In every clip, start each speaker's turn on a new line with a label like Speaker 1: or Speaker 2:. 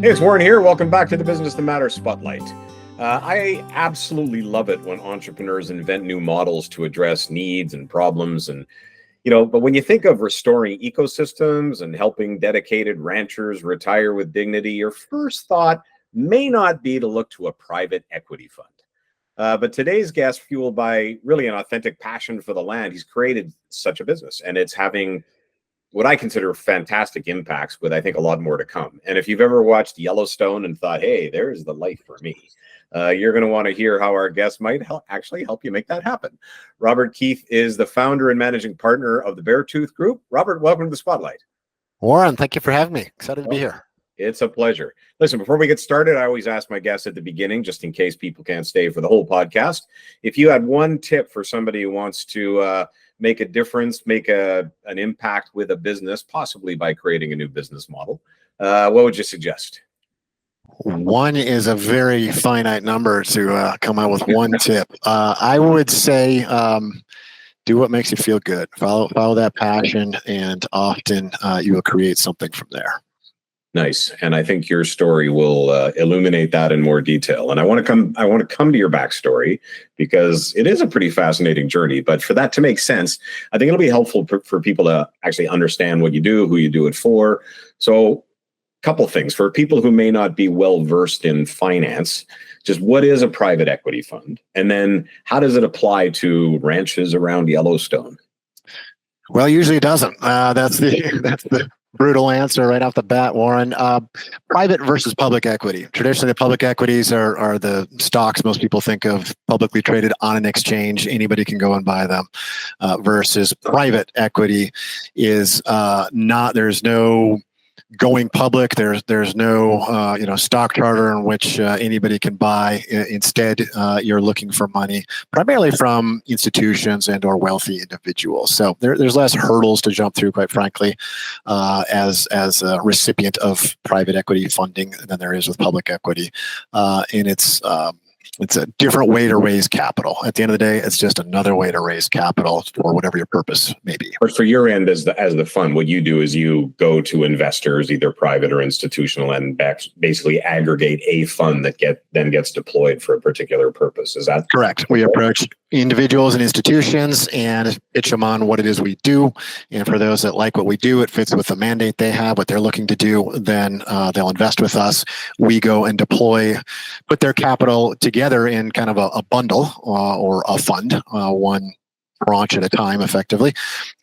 Speaker 1: Hey, it's Warren here. Welcome back to the Business That Matters Spotlight. I absolutely love it when entrepreneurs invent new models to address needs and problems. But when you think of restoring ecosystems and helping dedicated ranchers retire with dignity, your first thought may not be to look to a private equity fund. But today's guest, fueled by really an authentic passion for the land, he's created such a business, and it's having what I consider fantastic impacts, with I think a lot more to come. And if you've ever watched Yellowstone and thought, hey, there's the life for me, you're going to want to hear how our guest might actually help you make that happen. Robert Keith is the founder and managing partner of the Beartooth Group. Robert, welcome to the Spotlight.
Speaker 2: Warren, thank you for having me. Excited to be here.
Speaker 1: It's a pleasure. Listen, before we get started, I always ask my guests at the beginning, just in case people can't stay for the whole podcast, if you had one tip for somebody who wants to make a difference, make an impact with a business, possibly by creating a new business model, what would you suggest?
Speaker 2: One is a very finite number to come out with one tip. I would say do what makes you feel good. Follow that passion, and often you will create something from there.
Speaker 1: Nice. And I think your story will illuminate that in more detail. And I want to come to your backstory, because it is a pretty fascinating journey. But for that to make sense, I think it'll be helpful for people to actually understand what you do, who you do it for. So a couple things for people who may not be well versed in finance. Just what is a private equity fund? And then how does it apply to ranches around Yellowstone?
Speaker 2: Well, usually it doesn't. That's the brutal answer right off the bat, Warren. Private versus public equity. Traditionally, the public equities are the stocks most people think of, publicly traded on an exchange. Anybody can go and buy them. Versus private equity is not. There's no going public. There's no stock charter in which anybody can buy. Instead, you're looking for money primarily from institutions and or wealthy individuals. So there's less hurdles to jump through, quite frankly, as a recipient of private equity funding than there is with public equity. And it's a different way to raise capital. At the end of the day, it's just another way to raise capital for whatever your purpose may be.
Speaker 1: But for your end as the fund, what you do is you go to investors, either private or institutional, and basically aggregate a fund that then gets deployed for a particular purpose. Is that
Speaker 2: correct? We approach individuals and institutions and pitch them on what it is we do. And for those that like what we do, it fits with the mandate they have, what they're looking to do, then they'll invest with us. We go and put their capital together in kind of a bundle or a fund, one branch at a time, effectively,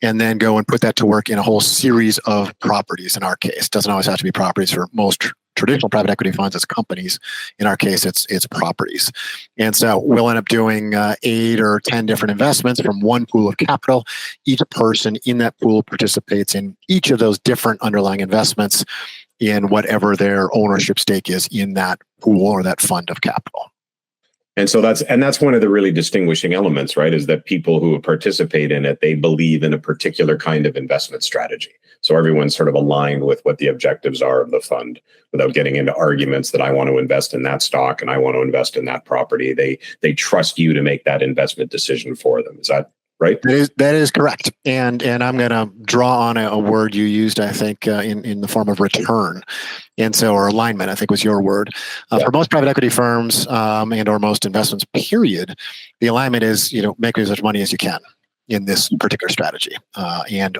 Speaker 2: and then go and put that to work in a whole series of properties. In our case, it doesn't always have to be properties. For most traditional private equity funds, it's companies. In our case, it's properties. And so we'll end up doing 8 or 10 different investments from one pool of capital. Each person in that pool participates in each of those different underlying investments in whatever their ownership stake is in that pool or that fund of capital.
Speaker 1: And so that's one of the really distinguishing elements, right? Is that people who participate in it, they believe in a particular kind of investment strategy. So everyone's sort of aligned with what the objectives are of the fund, without getting into arguments that I want to invest in that stock and I want to invest in that property. They trust you to make that investment decision for them. Is that right?
Speaker 2: That is correct. And I'm going to draw on a word you used, I think, in the form of return. And so, or alignment, I think was your word. For most private equity firms and or most investments, period, the alignment is, make as much money as you can in this particular strategy. And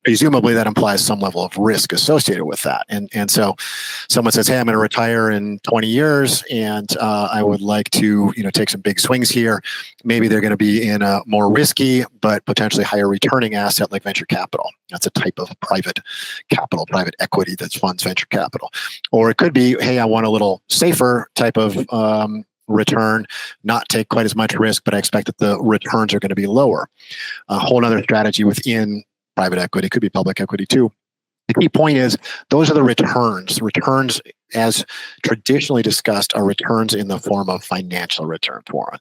Speaker 2: presumably that implies some level of risk associated with that. And so someone says, hey, I'm going to retire in 20 years and I would like to, take some big swings here. Maybe they're going to be in a more risky, but potentially higher returning asset like venture capital. That's a type of private capital, private equity that funds venture capital. Or it could be, hey, I want a little safer type of return, not take quite as much risk, but I expect that the returns are going to be lower. A whole other strategy within private equity, could be public equity too. The key point is those are the returns. Returns, as traditionally discussed, are returns in the form of financial return, Warren.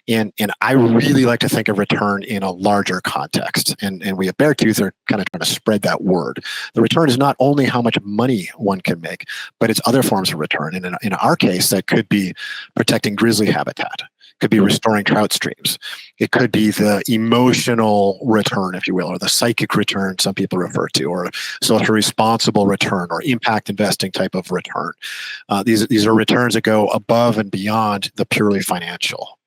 Speaker 2: And I really like to think of return in a larger context. And we at Beartooth are kind of trying to spread that word. The return is not only how much money one can make, but it's other forms of return. And in our case, that could be protecting grizzly habitat. Could be restoring trout streams. It could be the emotional return, if you will, or the psychic return some people refer to, or social responsible return, or impact investing type of return. These are returns that go above and beyond the purely financial.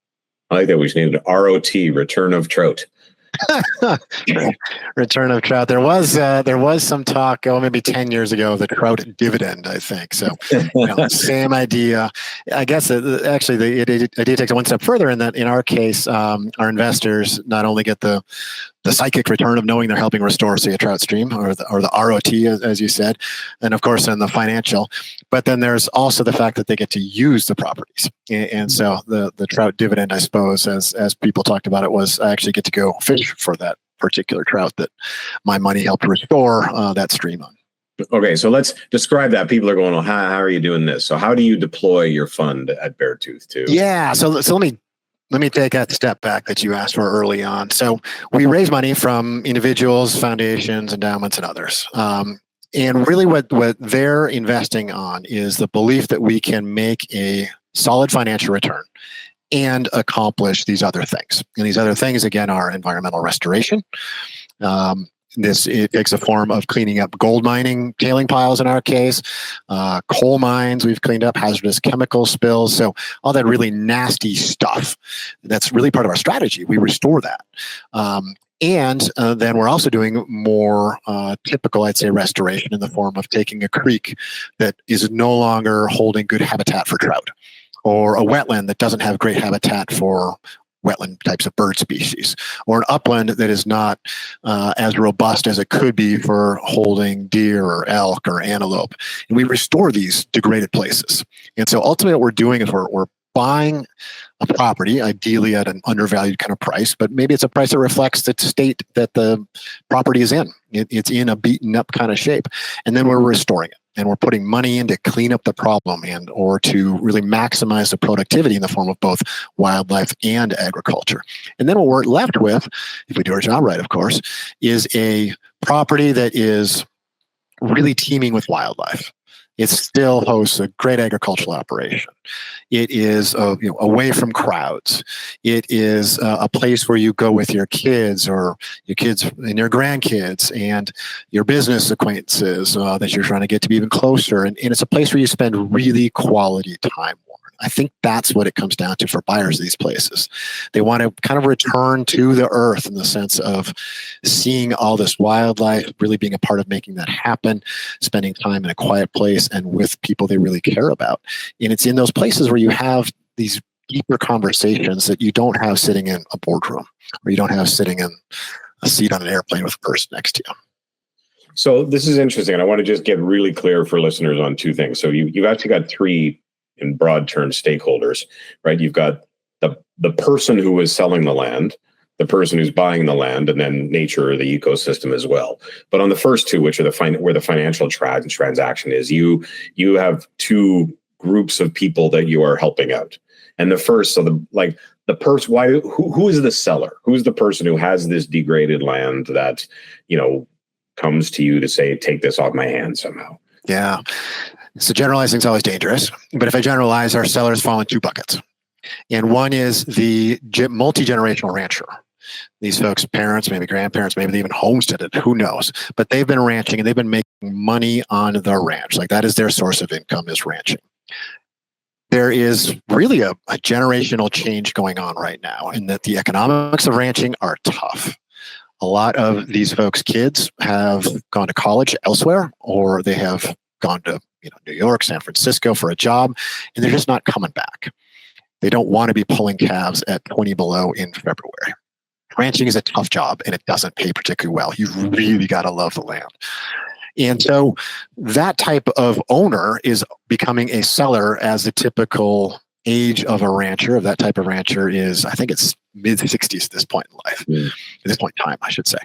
Speaker 1: I like that. We should name it ROT, Return of Trout.
Speaker 2: Return of trout. There was some talk, maybe 10 years ago, of the trout dividend, I think. So, same idea. I guess actually the idea takes it one step further in that, in our case, our investors not only get the psychic return of knowing they're helping restore, say, a trout stream, or the ROT, as you said, and of course, then the financial. But then there's also the fact that they get to use the properties, and so the trout dividend, I suppose, as people talked about it, was I actually get to go fish for that particular trout that my money helped restore that stream on.
Speaker 1: Okay, so let's describe that. People are going, "Oh, how are you doing this?" So how do you deploy your fund at Beartooth too?
Speaker 2: Yeah, so let me take that step back that you asked for early on. So we raise money from individuals, foundations, endowments, and others. And really what they're investing on is the belief that we can make a solid financial return and accomplish these other things. And these other things, again, are environmental restoration. It takes a form of cleaning up gold mining tailing piles in our case, coal mines we've cleaned up, hazardous chemical spills. So all that really nasty stuff, that's really part of our strategy. We restore that. And then we're also doing more typical, I'd say, restoration in the form of taking a creek that is no longer holding good habitat for trout, or a wetland that doesn't have great habitat for wetland types of bird species, or an upland that is not as robust as it could be for holding deer or elk or antelope. And we restore these degraded places. And so ultimately what we're doing is we're buying a property, ideally at an undervalued kind of price, but maybe it's a price that reflects the state that the property is in. It's in a beaten up kind of shape. And then we're restoring it. And we're putting money in to clean up the problem or to really maximize the productivity in the form of both wildlife and agriculture. And then what we're left with, if we do our job right, of course, is a property that is really teeming with wildlife. It still hosts a great agricultural operation. It is away from crowds. It is a place where you go with your kids or your kids and your grandkids and your business acquaintances that you're trying to get to be even closer. And it's a place where you spend really quality time. I think that's what it comes down to for buyers of these places. They want to kind of return to the earth in the sense of seeing all this wildlife, really being a part of making that happen, spending time in a quiet place and with people they really care about. And it's in those places where you have these deeper conversations that you don't have sitting in a boardroom, or you don't have sitting in a seat on an airplane with a person next to you.
Speaker 1: So this is interesting. And I want to just get really clear for listeners on two things. So you've actually got three, in broad terms, stakeholders, right? You've got the person who is selling the land, the person who's buying the land, and then nature or the ecosystem as well. But on the first two, which are where the financial transaction is, you have two groups of people that you are helping out. And the first, so the person, who is the seller? Who's the person who has this degraded land that comes to you to say, take this off my hands somehow?
Speaker 2: Yeah. So generalizing is always dangerous. But if I generalize, our sellers fall in two buckets. And one is the multi-generational rancher. These folks, parents, maybe grandparents, maybe they even homesteaded, who knows? But they've been ranching and they've been making money on the ranch. Like that is their source of income, is ranching. There is really a generational change going on right now in that the economics of ranching are tough. A lot of these folks' kids have gone to college elsewhere, or they have gone to New York, San Francisco for a job, and they're just not coming back. They don't want to be pulling calves at 20 below in February. Ranching is a tough job, and it doesn't pay particularly well. You really got to love the land. And so that type of owner is becoming a seller as the typical age of a rancher, of that type of rancher, is, I think it's mid-60s at this point in life, at this point in time, I should say.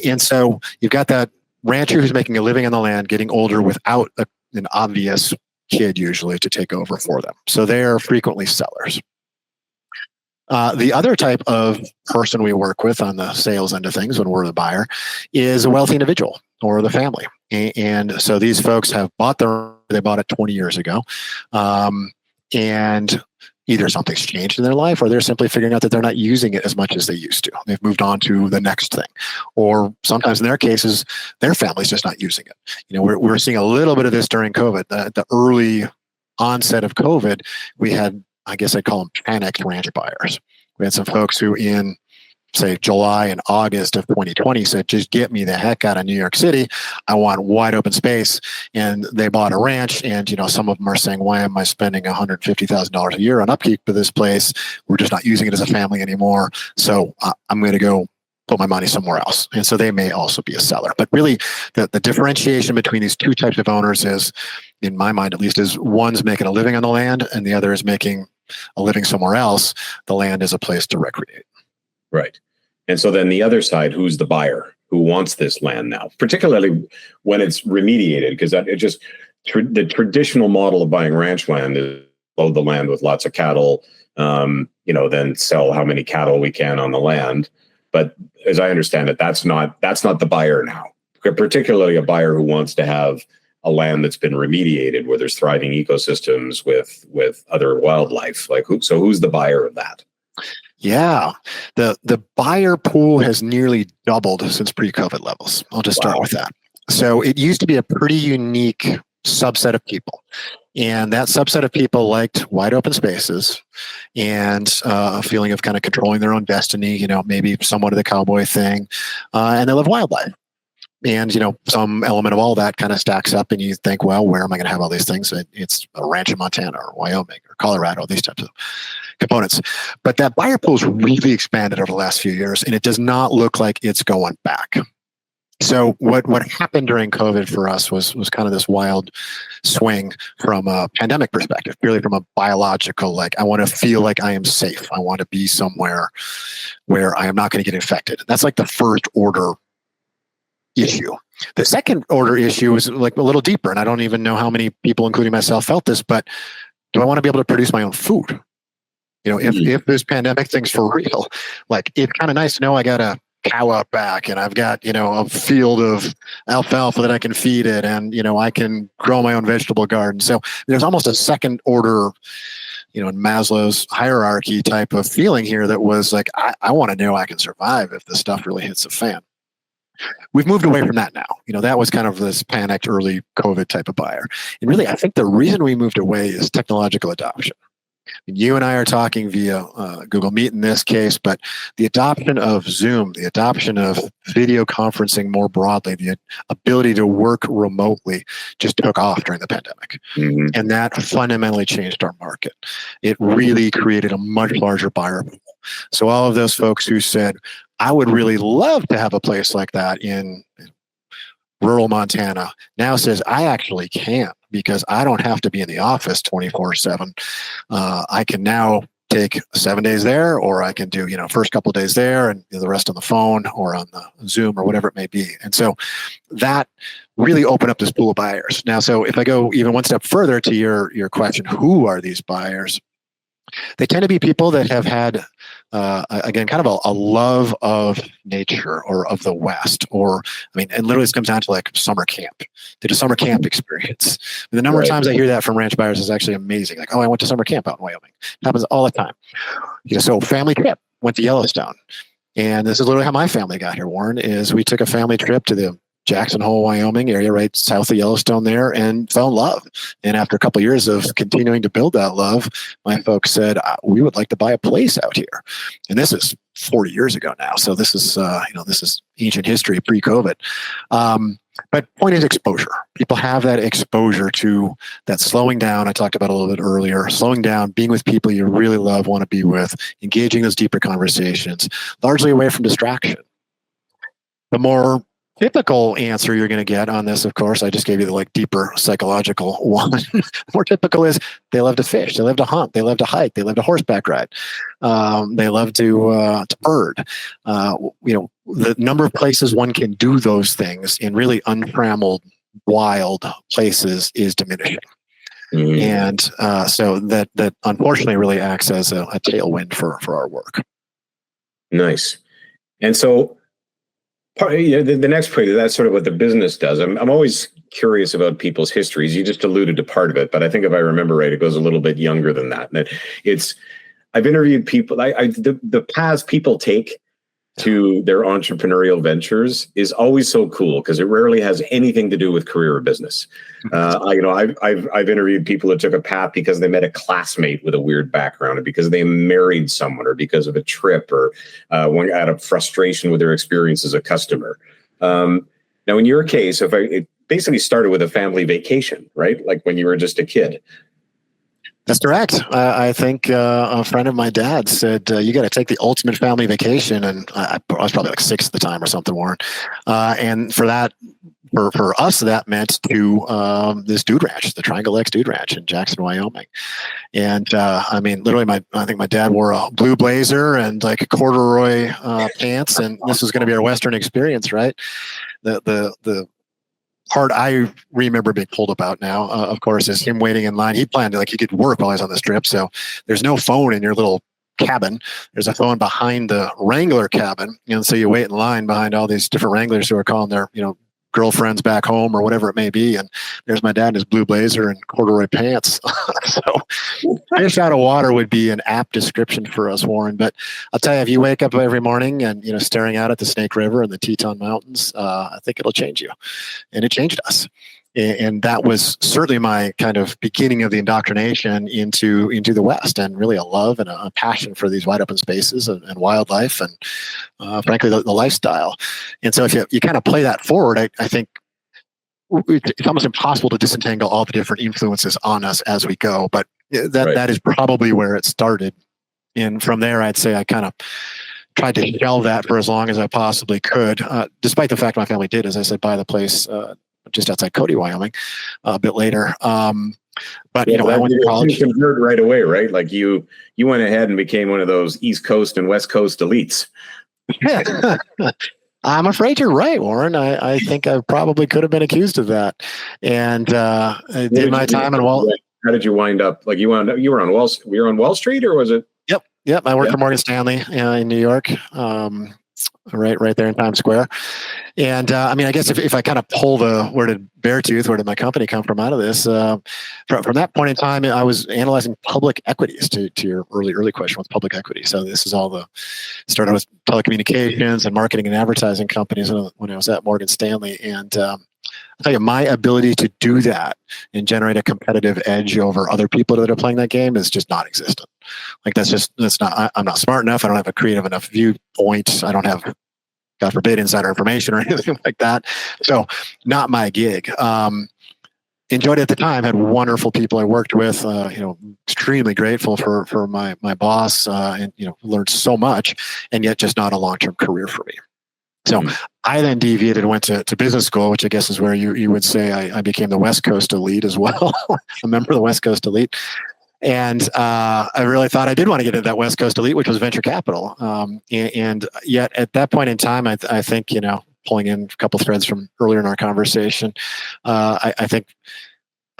Speaker 2: And so you've got that rancher who's making a living on the land, getting older without an obvious kid usually to take over for them. So they're frequently sellers. The other type of person we work with on the sales end of things when we're the buyer is a wealthy individual or the family. And so these folks have they bought it 20 years ago. And either something's changed in their life, or they're simply figuring out that they're not using it as much as they used to. They've moved on to the next thing. Or sometimes in their cases, their family's just not using it. We're seeing a little bit of this during COVID. The early onset of COVID, we had, I guess I'd call them panicked ranch buyers. We had some folks who in, say, July and August of 2020 said, just get me the heck out of New York City. I want wide open space. And they bought a ranch. And, some of them are saying, why am I spending $150,000 a year on upkeep for this place? We're just not using it as a family anymore. So I'm going to go put my money somewhere else. And so they may also be a seller. But really, the differentiation between these two types of owners is, in my mind at least, is one's making a living on the land and the other is making a living somewhere else. The land is a place to recreate.
Speaker 1: Right. And so then the other side, who's the buyer who wants this land now, particularly when it's remediated, because the traditional model of buying ranch land is load the land with lots of cattle, then sell how many cattle we can on the land. But as I understand it, that's not the buyer now, particularly a buyer who wants to have a land that's been remediated where there's thriving ecosystems with other wildlife. Who's the buyer of that?
Speaker 2: Yeah, the buyer pool has nearly doubled since pre-COVID levels. I'll just start with that. So it used to be a pretty unique subset of people. And that subset of people liked wide open spaces and a feeling of kind of controlling their own destiny, maybe somewhat of the cowboy thing. And they love wildlife. And, some element of all that kind of stacks up and you think, well, where am I going to have all these things? It's a ranch in Montana or Wyoming or Colorado, these types of components. But that buyer pool's really expanded over the last few years, and it does not look like it's going back. So what happened during COVID for us was kind of this wild swing from a pandemic perspective, purely from a biological, I want to feel like I am safe. I want to be somewhere where I am not going to get infected. That's like the first order issue. The second order issue is a little deeper, and I don't even know how many people, including myself, felt this, but do I want to be able to produce my own food? If this pandemic thing's for real, it's kind of nice to know I got a cow out back and I've got, a field of alfalfa that I can feed it and, I can grow my own vegetable garden. So there's almost a second order, in Maslow's hierarchy type of feeling here that was I want to know I can survive if this stuff really hits the fan. We've moved away from that now. That was kind of this panicked early COVID type of buyer. And really, I think the reason we moved away is technological adoption. You and I are talking via Google Meet in this case, but the adoption of Zoom, the adoption of video conferencing more broadly, the ability to work remotely just took off during the pandemic. Mm-hmm. And that fundamentally changed our market. It really created a much larger buyer pool. So all of those folks who said, I would really love to have a place like that in rural Montana, now says, I actually can, because I don't have to be in the office 24/7. I can now take 7 days there, or I can do, first couple of days there and the rest on the phone or on the Zoom or whatever it may be. And so that really opened up this pool of buyers. Now, so if I go even one step further to your question, who are these buyers? They tend to be people that have had, again, kind of a love of nature or of the West, and literally this comes down to summer camp. Did a summer camp experience. And the number of times I hear that from ranch buyers is actually amazing. I went to summer camp out in Wyoming. It happens all the time. So family trip, went to Yellowstone. And this is literally how my family got here, Warren, is we took a family trip to the Jackson Hole, Wyoming area, right south of Yellowstone there, and fell in love. And after a couple of years of continuing to build that love, my folks said, we would like to buy a place out here. And this is 40 years ago now. So this is, this is ancient history, pre-COVID. But point is exposure. People have that exposure to that slowing down. I talked about a little bit earlier, slowing down, being with people you really love, want to be with, engaging those deeper conversations, largely away from distraction. The more typical answer you're going to get on this, of course, I just gave you the deeper psychological one. More typical is they love to fish, they love to hunt, they love to hike, they love to horseback ride, they love to bird. The number of places one can do those things in really untrammeled, wild places is diminishing. Mm. And so that unfortunately really acts as a tailwind for our work.
Speaker 1: Nice. And so The next point, that's sort of what the business does. I'm always curious about people's histories. You just alluded to part of it, but I think if I remember right, it goes a little bit younger than that. And it's I've interviewed people. The paths people take to their entrepreneurial ventures is always so cool because it rarely has anything to do with career or business. I've interviewed people that took a path because they met a classmate with a weird background, or because they married someone, or because of a trip, or out of frustration with their experience as a customer. Now, in your case, it basically started with a family vacation, right? Like when you were just a kid.
Speaker 2: That's correct. I think a friend of my dad said, you got to take the ultimate family vacation. And I was probably like 6 at the time or something, Warren. And for that, for us, that meant to this dude ranch, the Triangle X Dude Ranch in Jackson, Wyoming. And I mean, literally, I think my dad wore a blue blazer and like corduroy pants, and this was going to be our Western experience, right? The part I remember being told about now, of course, is him waiting in line. He planned to, he could work while he's on this trip. So there's no phone in your little cabin. There's a phone behind the Wrangler cabin. And so you wait in line behind all these different Wranglers who are calling their, girlfriends back home or whatever it may be. And there's my dad in his blue blazer and corduroy pants. So fish out of water would be an apt description for us, Warren. But I'll tell you, if you wake up every morning and, staring out at the Snake River and the Teton Mountains, I think it'll change you. And it changed us. And that was certainly my kind of beginning of the indoctrination into the West, and really a love and a passion for these wide open spaces and wildlife, and frankly, the lifestyle. And so if you kind of play that forward, I think it's almost impossible to disentangle all the different influences on us as we go. But that is probably where it started. And from there, I'd say I kind of tried to shelve that for as long as I possibly could, despite the fact my family did, as I said, buy the place just outside Cody, Wyoming, a bit later. But I went to college.
Speaker 1: You convert right away, right? Like you went ahead and became one of those East Coast and West Coast elites.
Speaker 2: I'm afraid you're right, Warren. I think I probably could have been accused of that. And I did my time in Wall.
Speaker 1: How did you wind up? Like you were on Wall Street, or was it?
Speaker 2: Yep. I worked for Morgan Stanley in New York. Right there in Times Square. And I guess if I kind of pull where did my company come from out of this? From that point in time, I was analyzing public equities to your early question with public equity. So this is started with telecommunications and marketing and advertising companies when I was at Morgan Stanley. And I'll tell you, my ability to do that and generate a competitive edge over other people that are playing that game is just non-existent. I'm not smart enough. I don't have a creative enough viewpoint. I don't have, God forbid, insider information or anything like that. So not my gig. Enjoyed it at the time, had wonderful people I worked with, extremely grateful for my boss, and, learned so much, and yet just not a long-term career for me. So I then deviated and went to business school, which I guess is where you would say I became the West Coast elite as well, a member of the West Coast elite. And I really thought I did want to get into that West Coast elite, which was venture capital. And yet at that point in time, I think, pulling in a couple threads from earlier in our conversation, I think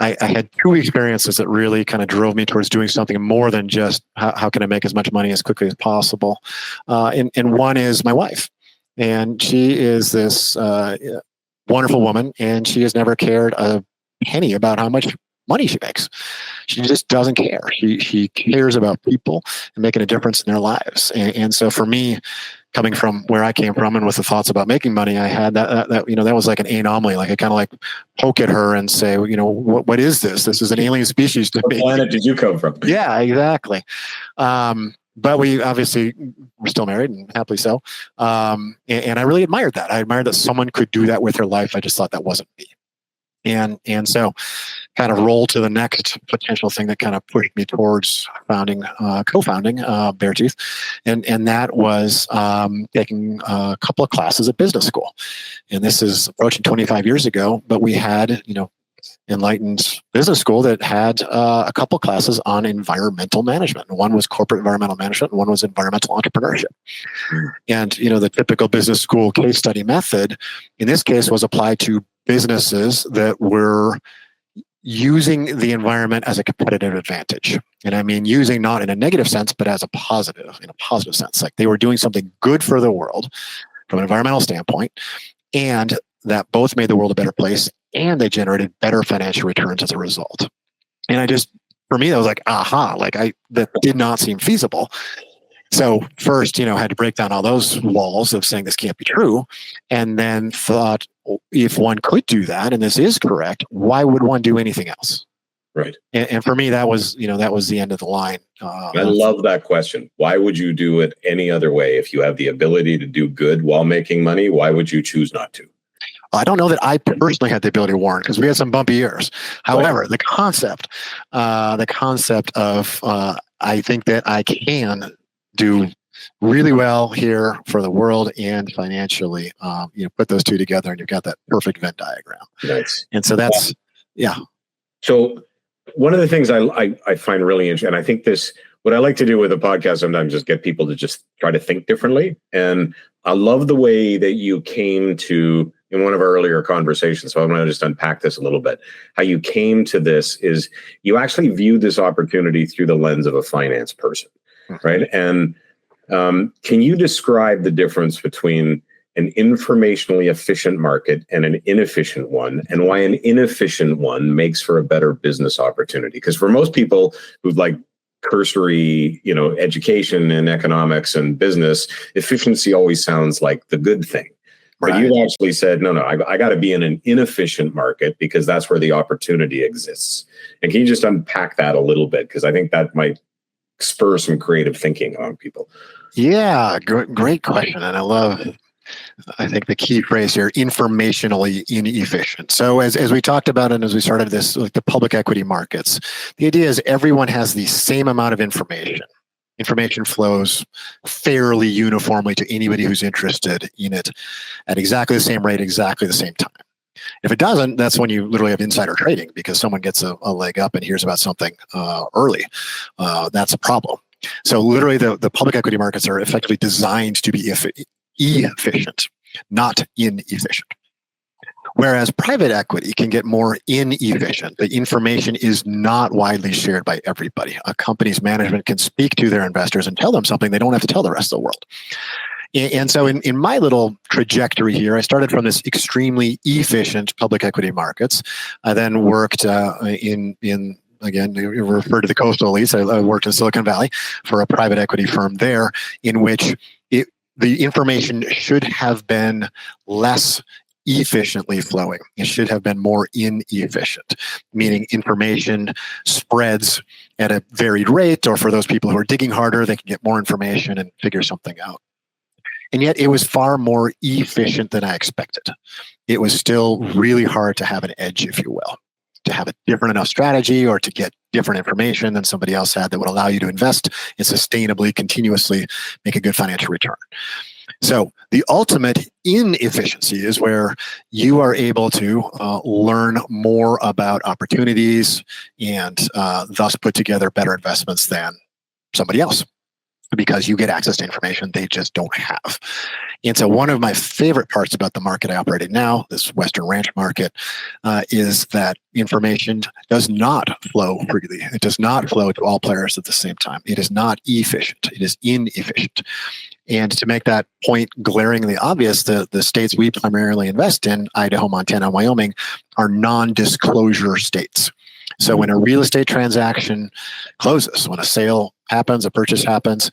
Speaker 2: I had 2 experiences that really kind of drove me towards doing something more than just how can I make as much money as quickly as possible. And one is my wife. And she is this wonderful woman, and she has never cared a penny about how much money she makes. She just doesn't care. She cares about people and making a difference in their lives. And so for me, coming from where I came from and with the thoughts about making money I had, that was like an anomaly. Like I kind of poke at her and say, what is this? This is an alien species to me.
Speaker 1: What planet did you come from?
Speaker 2: Yeah, exactly. But we obviously were still married, and happily so. And I really admired that. I admired that someone could do that with her life. I just thought that wasn't me. And so kind of roll to the next potential thing that kind of pushed me towards co-founding Beartooth. And that was taking a couple of classes at business school. And this is approaching 25 years ago, but we had, enlightened business school that had a couple classes on environmental management. One was corporate environmental management, and one was environmental entrepreneurship. And, the typical business school case study method, in this case, was applied to businesses that were using the environment as a competitive advantage. And I mean, using not in a negative sense, but as in a positive sense. Like they were doing something good for the world from an environmental standpoint, and that both made the world a better place, and they generated better financial returns as a result. And for me, that was like, aha, that did not seem feasible. So first, had to break down all those walls of saying this can't be true, and then thought, if one could do that, and this is correct, why would one do anything else?
Speaker 1: Right.
Speaker 2: And for me, that was the end of the line.
Speaker 1: I love that question. Why would you do it any other way? If you have the ability to do good while making money, why would you choose not to?
Speaker 2: I don't know that I personally had the ability to warn, because we had some bumpy years. However, the concept of I think that I can do really well here for the world and financially, put those two together and you've got that perfect Venn diagram.
Speaker 1: Nice.
Speaker 2: And so that's, yeah.
Speaker 1: So one of the things I find really interesting, and I think what I like to do with a podcast sometimes is get people to just try to think differently. And I love the way that you came to, in one of our earlier conversations, so I'm going to just unpack this a little bit. How you came to this is you actually viewed this opportunity through the lens of a finance person, right? And can you describe the difference between an informationally efficient market and an inefficient one, and why an inefficient one makes for a better business opportunity? Because for most people who've cursory, education in economics and business, efficiency always sounds like the good thing. Right. But you've actually said, no, I got to be in an inefficient market because that's where the opportunity exists. And can you just unpack that a little bit? Because I think that might spur some creative thinking among people. Yeah,
Speaker 2: great question. And I think the key phrase here, informationally inefficient. So as we talked about and as we started this, the public equity markets, the idea is everyone has the same amount of information. Information flows fairly uniformly to anybody who's interested in it at exactly the same rate, exactly the same time. If it doesn't, that's when you literally have insider trading, because someone gets a leg up and hears about something early. That's a problem. So literally the public equity markets are effectively designed to be efficient, not inefficient. Whereas private equity can get more inefficient. The information is not widely shared by everybody. A company's management can speak to their investors and tell them something they don't have to tell the rest of the world. And so in my little trajectory here, I started from this extremely efficient public equity markets. I then worked in again, you refer to the coastal elites. I worked in Silicon Valley for a private equity firm there, in which the information should have been less efficiently flowing. It should have been more inefficient, meaning information spreads at a varied rate, or for those people who are digging harder, they can get more information and figure something out. And yet it was far more efficient than I expected. It was still really hard to have an edge, if you will, to have a different enough strategy or to get different information than somebody else had that would allow you to invest and sustainably, continuously make a good financial return. So the ultimate inefficiency is where you are able to learn more about opportunities and thus put together better investments than somebody else, because you get access to information they just don't have. And so one of my favorite parts about the market I operate in now, this Western ranch market, is that information does not flow freely. It does not flow to all players at the same time. It is not efficient. It is inefficient. And to make that point glaringly obvious, the states we primarily invest in, Idaho, Montana, and Wyoming, are non-disclosure states. So when a real estate transaction closes, when a sale happens, a purchase happens,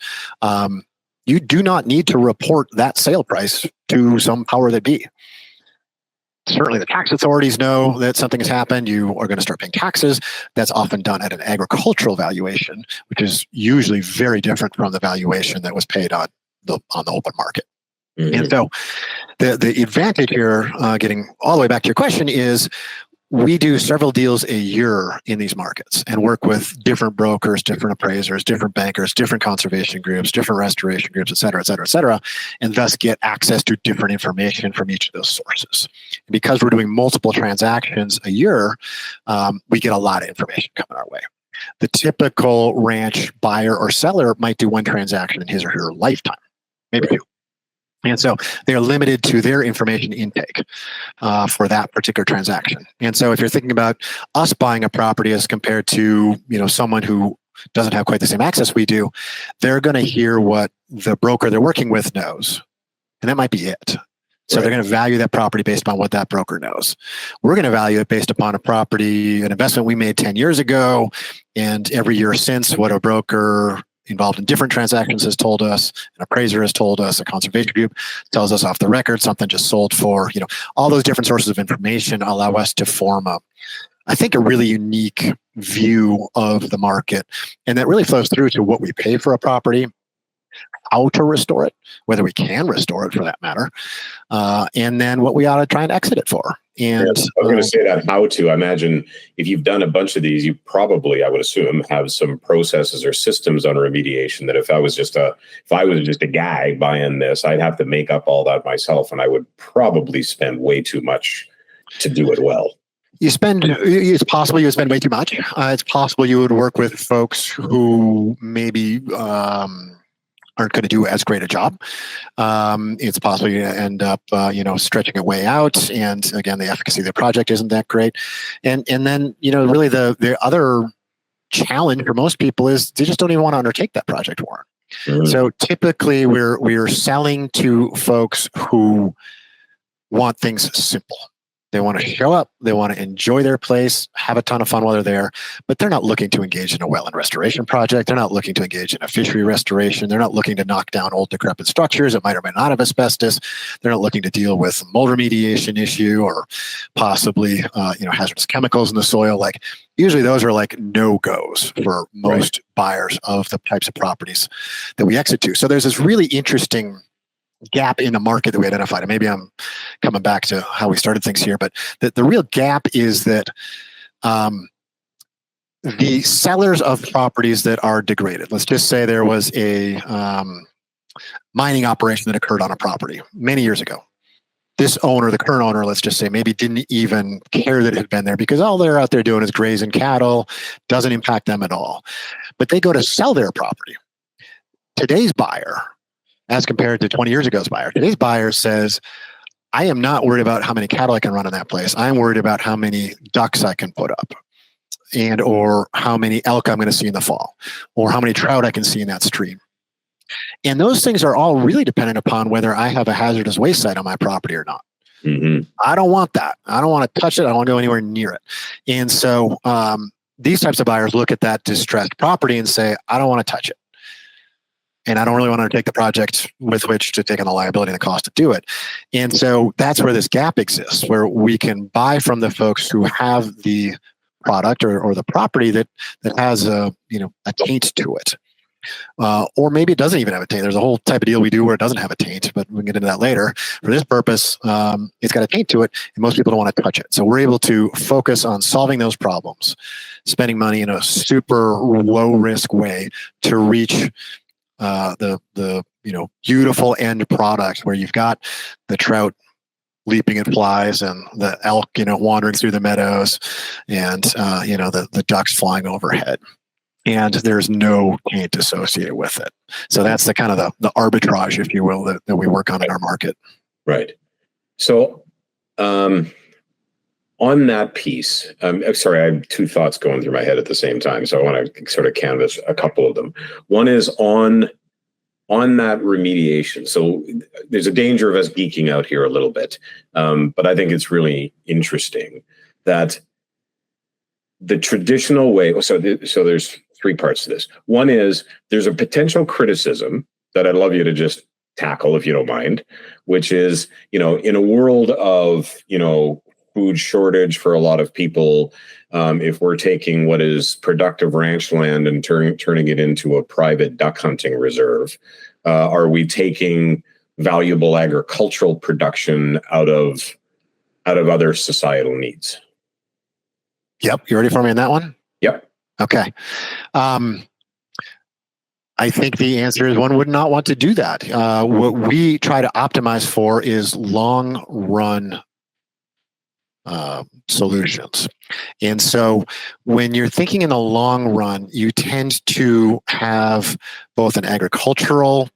Speaker 2: you do not need to report that sale price to some power that be. Certainly the tax authorities know that something has happened. You are going to start paying taxes. That's often done at an agricultural valuation, which is usually very different from the valuation that was paid on the open market. Mm-hmm. And so the advantage here, getting all the way back to your question, is we do several deals a year in these markets and work with different brokers, different appraisers, different bankers, different conservation groups, different restoration groups, et cetera, and thus get access to different information from each of those sources. And because we're doing multiple transactions a year, we get a lot of information coming our way. The typical ranch buyer or seller might do one transaction in his or her lifetime, maybe two. And so they're limited to their information intake for that particular transaction. And so if you're thinking about us buying a property as compared to, someone who doesn't have quite the same access we do, they're going to hear what the broker they're working with knows. and that might be it. So
Speaker 1: Right.
Speaker 2: they're going to value that property based upon what that broker knows. We're going to value it based upon an investment we made 10 years ago, and every year since, what a broker involved in different transactions has told us, an appraiser has told us, a conservation group tells us off the record, something just sold for, all those different sources of information allow us to form I think, a really unique view of the market. And that really flows through to what we pay for a property, how to restore it, whether we can restore it for that matter, and then what we ought to try and exit it for. And
Speaker 1: yes, I was going to say that how to. I imagine if you've done a bunch of these, you probably, I would assume, have some processes or systems on remediation that if I was just a guy buying this, I'd have to make up all that myself, and I would probably spend way too much to do it well.
Speaker 2: It's possible you would spend way too much. It's possible you would work with folks who maybe aren't going to do as great a job. It's possible you end up, stretching it way out. And again, the efficacy of the project isn't that great. And then, really the other challenge for most people is they just don't even want to undertake that project, Warren. Mm-hmm. So typically we're selling to folks who want things simple. They want to show up, they want to enjoy their place, have a ton of fun while they're there, but they're not looking to engage in a wetland restoration project. They're not looking to engage in a fishery restoration. They're not looking to knock down old decrepit structures that might or might not have asbestos. They're not looking to deal with a mold remediation issue or possibly hazardous chemicals in the soil. Like usually those are like no-goes for most buyers of the types of properties that we exit to. So there's this really interesting gap in the market that we identified. And maybe I'm coming back to how we started things here, but the real gap is that the sellers of properties that are degraded, let's just say there was a mining operation that occurred on a property many years ago. This owner, the current owner, let's just say, maybe didn't even care that it had been there because all they're out there doing is grazing cattle, doesn't impact them at all. But they go to sell their property. Today's buyer, as compared to 20 years ago's buyer, today's buyer says, I am not worried about how many cattle I can run in that place. I'm worried about how many ducks I can put up and or how many elk I'm going to see in the fall or how many trout I can see in that stream. And those things are all really dependent upon whether I have a hazardous waste site on my property or not. Mm-hmm. I don't want that. I don't want to touch it. I don't want to go anywhere near it. And so these types of buyers look at that distressed property and say, I don't want to touch it. And I don't really want to take the project with which to take on the liability and the cost to do it. And so that's where this gap exists, where we can buy from the folks who have the product or the property that has a taint to it. Or maybe it doesn't even have a taint. There's a whole type of deal we do where it doesn't have a taint, but we can get into that later. For this purpose, it's got a taint to it, and most people don't want to touch it. So we're able to focus on solving those problems, spending money in a super low risk way to reach the beautiful end product where you've got the trout leaping at flies and the elk wandering through the meadows and the ducks flying overhead, and there's no taint associated with it. So that's the kind of the arbitrage, if you will, that we work on in our market.
Speaker 1: Right. So on that piece, sorry, I have two thoughts going through my head at the same time, so I want to sort of canvas a couple of them. One is on that remediation. So there's a danger of us geeking out here a little bit, but I think it's really interesting that the traditional way. So there's three parts to this. One is there's a potential criticism that I'd love you to just tackle, if you don't mind, which is, in a world of, food shortage for a lot of people, if we're taking what is productive ranch land and turning it into a private duck hunting reserve, are we taking valuable agricultural production out of other societal needs?
Speaker 2: Yep. You ready for me on that one?
Speaker 1: Yep.
Speaker 2: Okay. I think the answer is one would not want to do that. What we try to optimize for is long run solutions. And so when you're thinking in the long run, you tend to have both an agricultural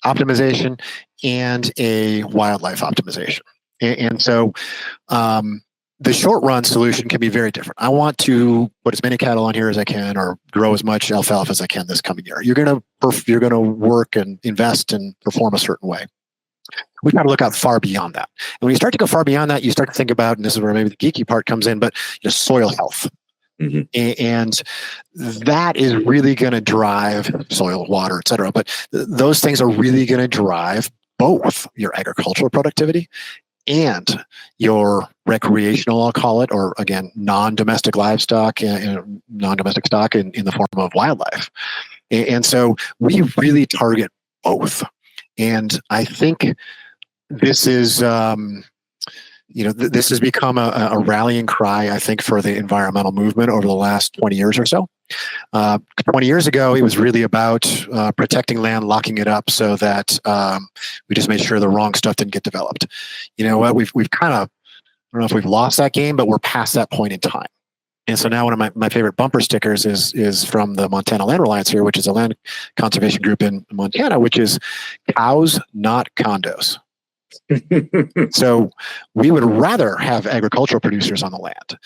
Speaker 2: optimization and a wildlife optimization. And so the short run solution can be very different. I want to put as many cattle on here as I can or grow as much alfalfa as I can this coming year. You're going to work and invest and perform a certain way. We've got to look out far beyond that. And when you start to go far beyond that, you start to think about, and this is where maybe the geeky part comes in, but soil health. Mm-hmm. And that is really going to drive soil, water, et cetera. But those things are really going to drive both your agricultural productivity and your recreational, I'll call it, or again, non-domestic livestock, non-domestic stock in the form of wildlife. And so we really target both. And I think this is, this has become a rallying cry, I think, for the environmental movement over the last 20 years or so. 20 years ago, it was really about protecting land, locking it up so that we just made sure the wrong stuff didn't get developed. You know what? We've kind of, I don't know if we've lost that game, but we're past that point in time. And so now one of my favorite bumper stickers is from the Montana Land Alliance here, which is a land conservation group in Montana, which is cows, not condos. So we would rather have agricultural producers on the land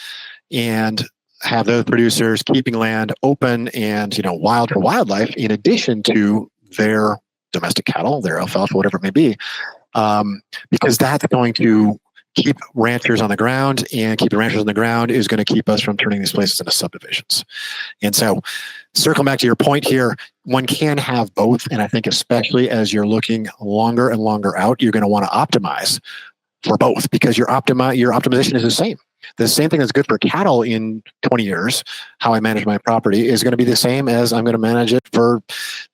Speaker 2: and have those producers keeping land open and, wild for wildlife in addition to their domestic cattle, their alfalfa, whatever it may be, because that's going to keep ranchers on the ground, and keep the ranchers on the ground is going to keep us from turning these places into subdivisions. And so circle back to your point here, one can have both. And I think especially as you're looking longer and longer out, you're going to want to optimize for both, because your optimization is the same. The same thing that's good for cattle in 20 years, how I manage my property, is going to be the same as I'm going to manage it for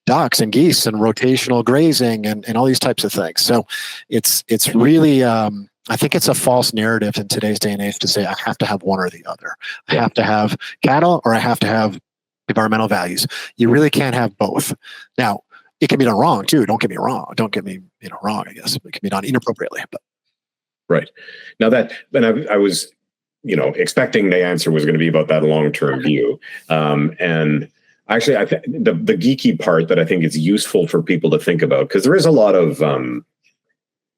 Speaker 2: ducks and geese and rotational grazing and all these types of things. So it's really, I think it's a false narrative in today's day and age to say I have to have one or the other. I have to have cattle or I have to have environmental values. You really can't have both. Now, it can be done wrong too. Don't get me wrong. Don't get me wrong, I guess. It can be done inappropriately. But.
Speaker 1: Right. Now I was, expecting the answer was going to be about that long-term view. And actually, I think the geeky part that I think is useful for people to think about, because there is a lot of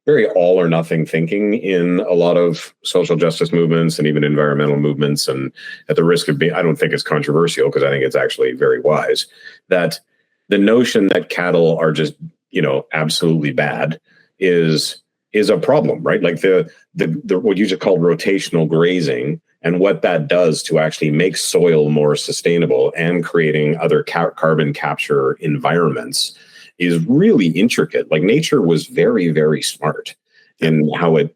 Speaker 1: very all or nothing thinking in a lot of social justice movements and even environmental movements. And at the risk of being, I don't think it's controversial, because I think it's actually very wise, that the notion that cattle are just, absolutely bad is a problem, right? Like the what you just called rotational grazing, and what that does to actually make soil more sustainable and creating other carbon capture environments is really intricate. Like nature was very, very smart in how it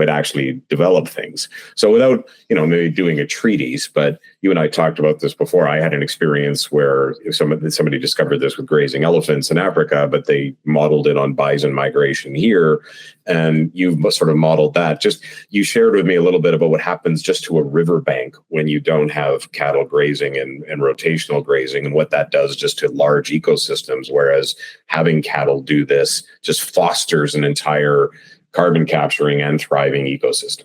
Speaker 1: actually developed things. So without, maybe doing a treatise, but you and I talked about this before. I had an experience where somebody discovered this with grazing elephants in Africa, but they modeled it on bison migration here. And you've sort of modeled that. Just, you shared with me a little bit about what happens just to a riverbank when you don't have cattle grazing and rotational grazing, and what that does just to large ecosystems. Whereas having cattle do this just fosters an entire carbon capturing and thriving ecosystem.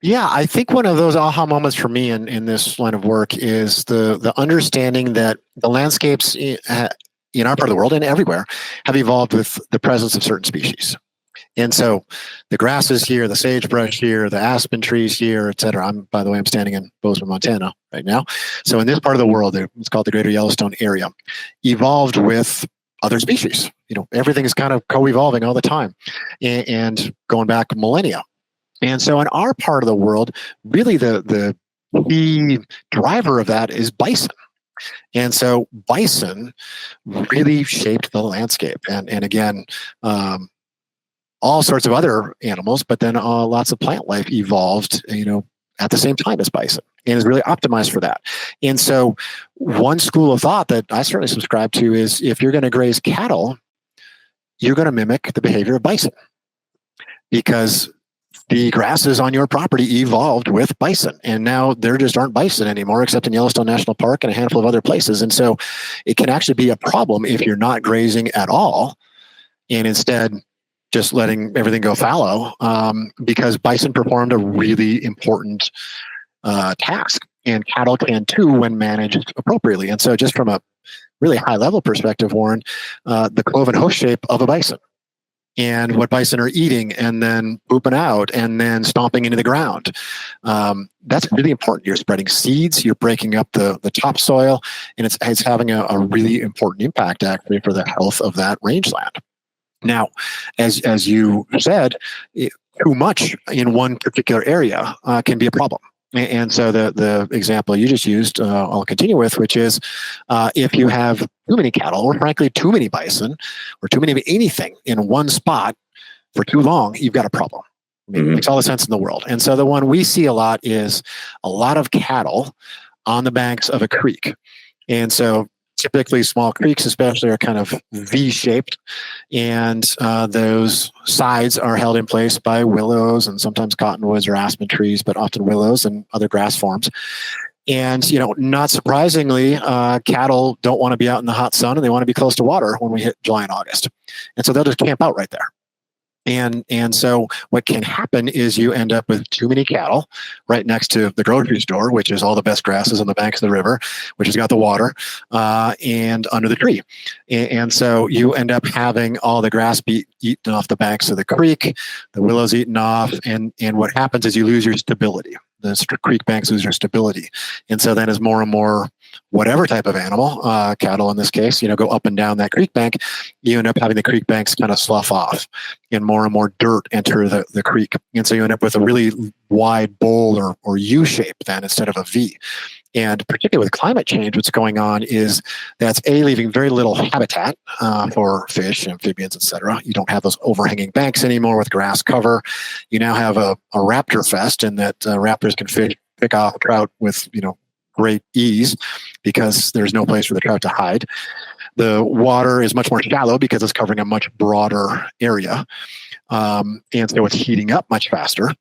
Speaker 2: Yeah, I think one of those aha moments for me in this line of work is the understanding that the landscapes in our part of the world and everywhere have evolved with the presence of certain species. And so the grasses here, the sagebrush here, the aspen trees here, et cetera. By the way, I'm standing in Bozeman, Montana right now. So in this part of the world, it's called the Greater Yellowstone area, evolved with other species. Everything is kind of co-evolving all the time and going back millennia. And so in our part of the world, really the key driver of that is bison. And so bison really shaped the landscape. And again, all sorts of other animals, but then lots of plant life evolved, at the same time as bison, and is really optimized for that. And so one school of thought that I certainly subscribe to is, if you're going to graze cattle, you're going to mimic the behavior of bison, because the grasses on your property evolved with bison, and now there just aren't bison anymore, except in Yellowstone National Park and a handful of other places. And so it can actually be a problem if you're not grazing at all, and instead just letting everything go fallow, because bison performed a really important task, and cattle can too when managed appropriately. And so just from a really high level perspective, Warren, the cloven hoof shape of a bison, and what bison are eating and then pooping out and then stomping into the ground, that's really important. You're spreading seeds, you're breaking up the topsoil, and it's having a really important impact actually for the health of that rangeland. Now, as you said, too much in one particular area can be a problem. And so the example you just used, I'll continue with, which is if you have too many cattle, or frankly too many bison, or too many of anything in one spot for too long, you've got a problem. I mean, it makes all the sense in the world. And so the one we see a lot is a lot of cattle on the banks of a creek. And so typically small creeks especially are kind of V-shaped, and those sides are held in place by willows and sometimes cottonwoods or aspen trees, but often willows and other grass forms. And, not surprisingly, cattle don't want to be out in the hot sun, and they want to be close to water when we hit July and August. And so they'll just camp out right there. And so what can happen is you end up with too many cattle right next to the grocery store, which is all the best grasses on the banks of the river, which has got the water, and under the tree. And so you end up having all the grass be eaten off the banks of the creek, the willows eaten off, and what happens is you lose your stability. The creek banks lose your stability. And so then as more and more whatever type of animal, cattle in this case, go up and down that creek bank, you end up having the creek banks kind of slough off and more dirt enter the creek. And so you end up with a really wide bowl or U shape then instead of a V. And particularly with climate change, what's going on is that's leaving very little habitat for fish, amphibians, etc. You don't have those overhanging banks anymore with grass cover. You now have a raptor fest in that raptors can pick off trout with great ease because there's no place for the trout to hide. The water is much more shallow because it's covering a much broader area, and so it's heating up much faster.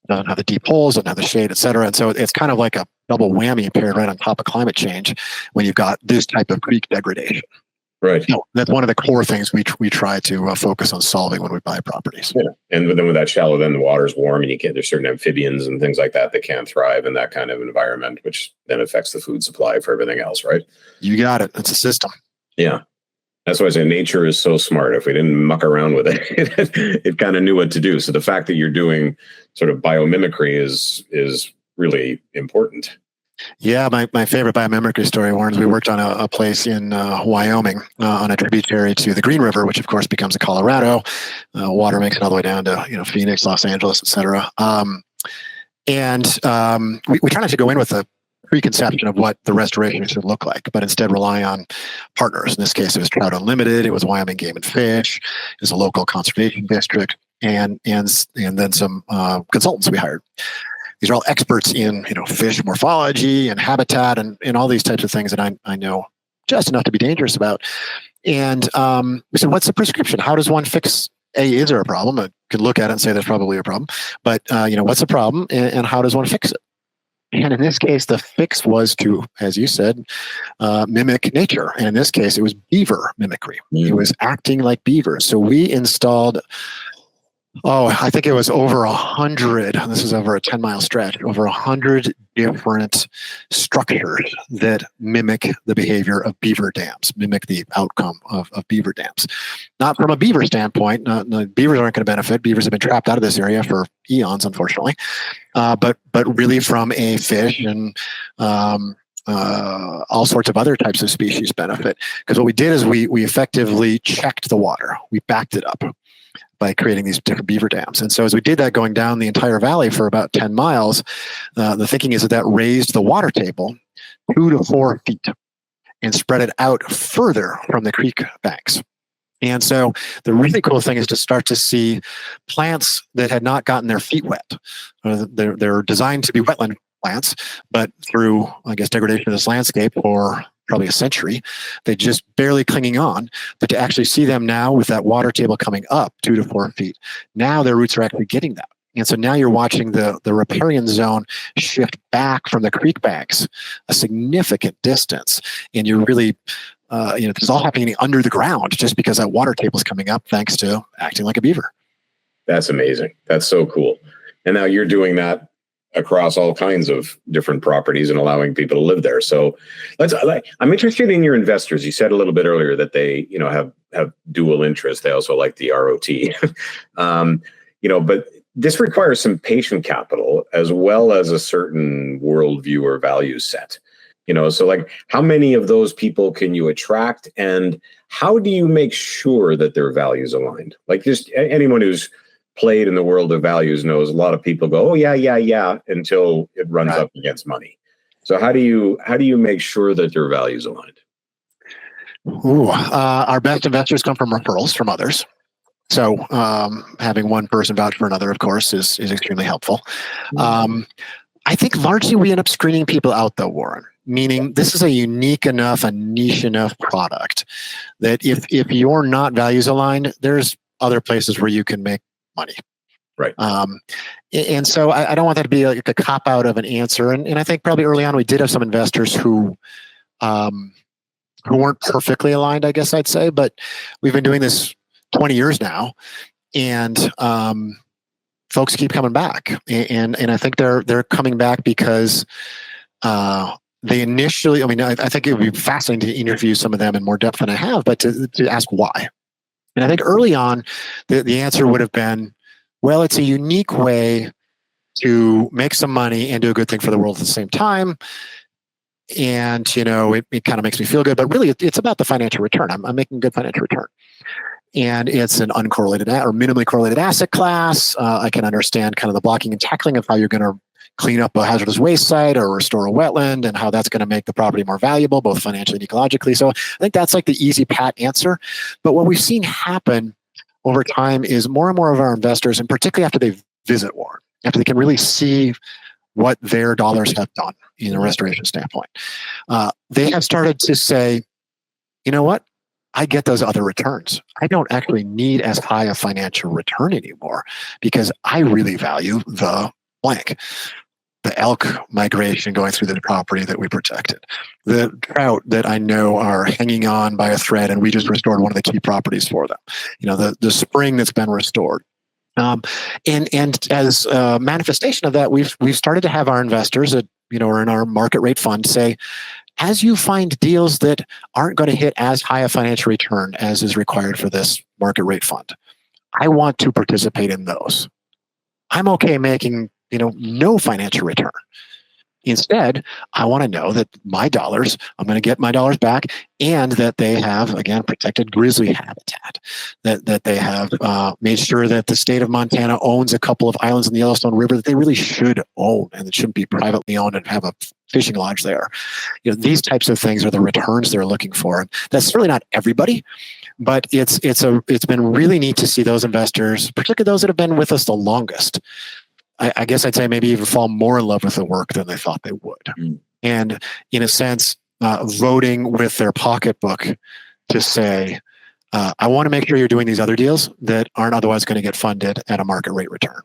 Speaker 2: Doesn't have the deep holes, doesn't have the shade, et cetera. And so it's kind of like a double whammy paired right on top of climate change when you've got this type of creek degradation.
Speaker 1: Right.
Speaker 2: That's one of the core things we try to focus on solving when we buy properties.
Speaker 1: Yeah. And then with that shallow, then the water's warm and there's certain amphibians and things like that can't thrive in that kind of environment, which then affects the food supply for everything else, right?
Speaker 2: You got it. It's a system.
Speaker 1: Yeah. That's why I say nature is so smart. If we didn't muck around with it, it kind of knew what to do. So the fact that you're doing sort of biomimicry is really important.
Speaker 2: Yeah, my favorite biomimicry story, Warren, is we worked on a place in Wyoming on a tributary to the Green River, which of course becomes the Colorado. Water makes it all the way down to Phoenix, Los Angeles, et cetera. And we try not to go in with a preconception of what the restoration should look like, but instead rely on partners. In this case, it was Trout Unlimited, it was Wyoming Game and Fish, it was a local conservation district, and then some consultants we hired. These are all experts in fish morphology and habitat and all these types of things that I know just enough to be dangerous about. And we said, what's the prescription? How does one fix? Is there a problem? I could look at it and say there's probably a problem, but what's the problem and how does one fix it? And in this case, the fix was to, as you said, mimic nature. And in this case, it was beaver mimicry. It was acting like beavers. So we installed, I think it was over 100, this is over a 10-mile stretch, over 100 different structures that mimic the behavior of beaver dams, mimic the outcome of beaver dams. Not from a beaver standpoint. Beavers aren't going to benefit. Beavers have been trapped out of this area for eons, unfortunately. But really from a fish and all sorts of other types of species benefit. Because what we did is we effectively checked the water. We backed it up by creating these different beaver dams. And so as we did that going down the entire valley for about 10 miles, the thinking is that raised the water table 2 to 4 feet and spread it out further from the creek banks. And so the really cool thing is to start to see plants that had not gotten their feet wet. They're designed to be wetland plants, but through, degradation of this landscape for probably a century, they just barely clinging on. But to actually see them now with that water table coming up 2 to 4 feet, now their roots are actually getting that. And so now you're watching the riparian zone shift back from the creek banks a significant distance. And you're really, this is all happening under the ground just because that water table is coming up thanks to acting like a beaver. That's
Speaker 1: amazing. That's so cool. And now you're doing that across all kinds of different properties and allowing people to live there. So I'm interested in your investors. You said a little bit earlier that they, have dual interest. They also like the ROT, but this requires some patient capital as well as a certain worldview or value set. So like, how many of those people can you attract, and how do you make sure that their values aligned? Like, just anyone who's played in the world of values knows a lot of people go, oh yeah, until it runs up against money. So how do you make sure that their values aligned?
Speaker 2: Our best investors come from referrals from others. So having one person vouch for another, of course, is extremely helpful. I think largely we end up screening people out, though, Warren. Meaning this is a unique enough, a niche enough product that if you're not values aligned, there's other places where you can make money.
Speaker 1: Right.
Speaker 2: And so I don't want that to be like a cop out of an answer. And I think probably early on we did have some investors who weren't perfectly aligned, I guess I'd say, but we've been doing this 20 years now, and folks keep coming back. And I think they're coming back because they initially, I think it would be fascinating to interview some of them in more depth than I have, but to ask why. And I think early on, the answer would have been, well, it's a unique way to make some money and do a good thing for the world at the same time. And, it kind of makes me feel good, but really it's about the financial return. I'm making good financial return. And it's an uncorrelated or minimally correlated asset class. I can understand kind of the blocking and tackling of how you're going to clean up a hazardous waste site or restore a wetland, and how that's going to make the property more valuable, both financially and ecologically. So I think that's like the easy pat answer. But what we've seen happen over time is more and more of our investors, and particularly after they visit Warren, after they can really see what their dollars have done in a restoration standpoint, they have started to say, you know what? I get those other returns. I don't actually need as high a financial return anymore because I really value the blank. The elk migration going through the property that we protected, the trout that I know are hanging on by a thread, and we just restored one of the key properties for them. The spring that's been restored. And as a manifestation of that, we've started to have our investors that are in our market rate fund say, as you find deals that aren't going to hit as high a financial return as is required for this market rate fund, I want to participate in those. I'm okay making no financial return. Instead, I want to know that my dollars, I'm going to get my dollars back, and that they have, again, protected grizzly habitat, that they have made sure that the state of Montana owns a couple of islands in the Yellowstone River that they really should own, and it shouldn't be privately owned and have a fishing lodge there. These types of things are the returns they're looking for. And that's really not everybody, but it's been really neat to see those investors, particularly those that have been with us the longest, I guess I'd say maybe even fall more in love with the work than they thought they would. And in a sense, voting with their pocketbook to say, I want to make sure you're doing these other deals that aren't otherwise going to get funded at a market rate return.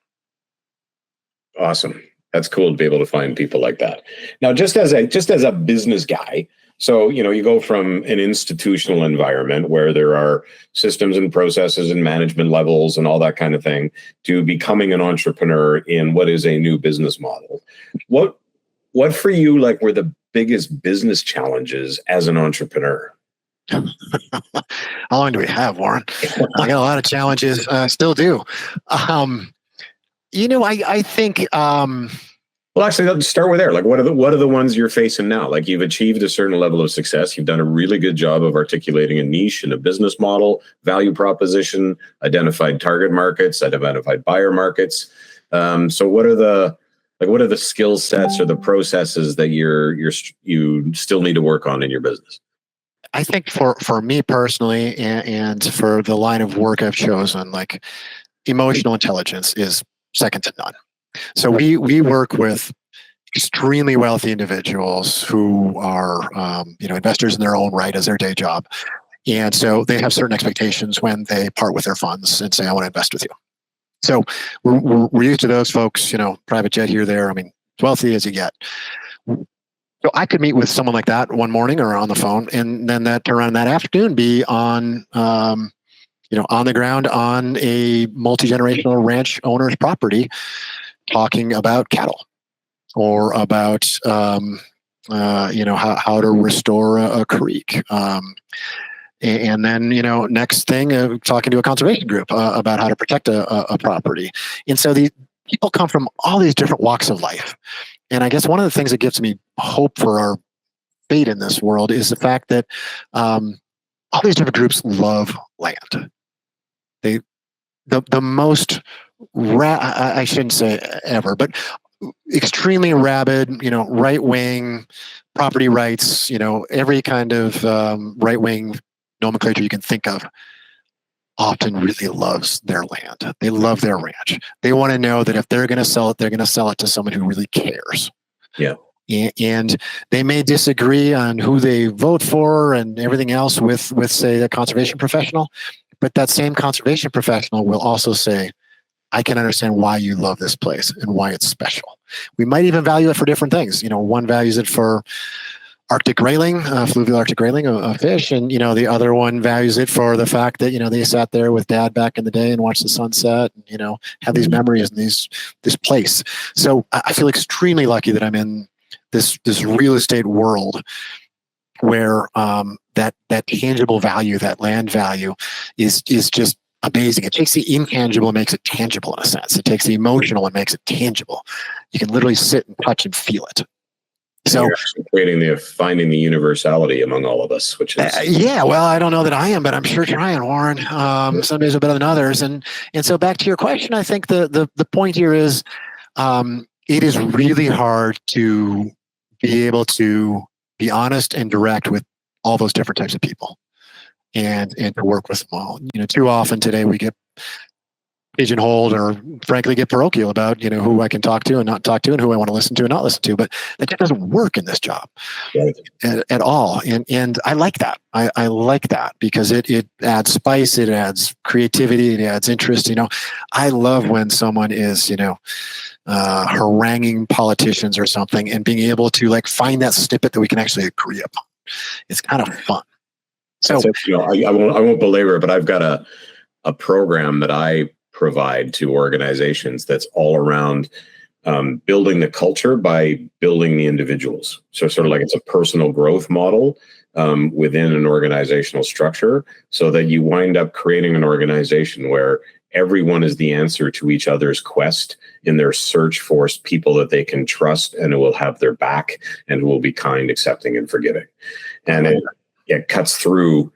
Speaker 1: Awesome. That's cool to be able to find people like that. Now, just as a business guy, so, you go from an institutional environment where there are systems and processes and management levels and all that kind of thing, to becoming an entrepreneur in what is a new business model. What for you, were the biggest business challenges as an entrepreneur?
Speaker 2: How long do we have, Warren? I got a lot of challenges. Still do. I think...
Speaker 1: Well, actually, let's start with there. What are the ones you're facing now? You've achieved a certain level of success. You've done a really good job of articulating a niche and a business model, value proposition, identified target markets, identified buyer markets. So what are the skill sets or the processes that you still need to work on in your business?
Speaker 2: I think for me personally, and for the line of work I've chosen, emotional intelligence is second to none. So we work with extremely wealthy individuals who are investors in their own right as their day job, and so they have certain expectations when they part with their funds and say, "I want to invest with you." So we're used to those folks, private jet here, there. As wealthy as you get. So I could meet with someone like that one morning or on the phone, and then that turn around that afternoon be on on the ground on a multi-generational ranch owner's property, talking about cattle or about how to restore a creek, and then next thing talking to a conservation group about how to protect a property. And so these people come from all these different walks of life. And I guess one of the things that gives me hope for our fate in this world is the fact that all these different groups love land. The most I shouldn't say ever, but extremely rabid, right wing property rights, every kind of right wing nomenclature you can think of, often really loves their land. They love their ranch. They want to know that if they're going to sell it, they're going to sell it to someone who really cares.
Speaker 1: Yeah.
Speaker 2: And they may disagree on who they vote for and everything else with say, a conservation professional, but that same conservation professional will also say, I can understand why you love this place and why it's special. We might even value it for different things. One values it for Arctic grayling, fluvial Arctic grayling, a fish, and the other one values it for the fact that they sat there with Dad back in the day and watched the sunset, and have these memories in this place. So I feel extremely lucky that I'm in this real estate world where that tangible value, that land value, is just amazing. It takes the intangible and makes it tangible in a sense. It takes the emotional and makes it tangible. You can literally sit and touch and feel it. So
Speaker 1: you're actually finding the universality among all of us, which is
Speaker 2: yeah. Well, I don't know that I am, but I'm sure trying, Warren. Some days are better than others, and so back to your question, I think the point here is it is really hard to be able to be honest and direct with all those different types of people, and to work with them all. Too often today we get pigeonholed or frankly get parochial about who I can talk to and not talk to and who I want to listen to and not listen to, but that just doesn't work in this job at all, and I like that. I like that because it adds spice, it adds creativity, it adds interest. I love when someone is haranguing politicians or something and being able to find that snippet that we can actually agree upon. It's kind of fun. So
Speaker 1: I won't belabor it, but I've got a program that I provide to organizations that's all around building the culture by building the individuals. So sort of like it's a personal growth model within an organizational structure, so that you wind up creating an organization where everyone is the answer to each other's quest in their search for people that they can trust and who will have their back and who will be kind, accepting, and forgiving. And it cuts through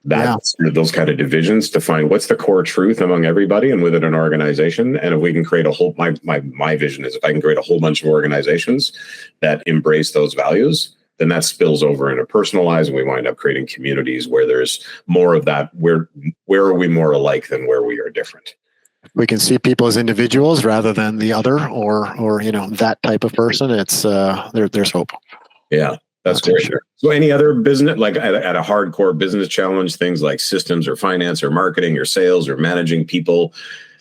Speaker 1: those kind of divisions to find what's the core truth among everybody and within an organization. And if we can create a whole, my vision is if I can create a whole bunch of organizations that embrace those values, then that spills over into personal lives, and we wind up creating communities where there's more of that. Where are we more alike than where we are different?
Speaker 2: We can see people as individuals rather than the other, or that type of person. It's there's hope.
Speaker 1: Yeah. That's great. Sure. So any other business, like at a hardcore business challenge, things like systems or finance or marketing or sales or managing people,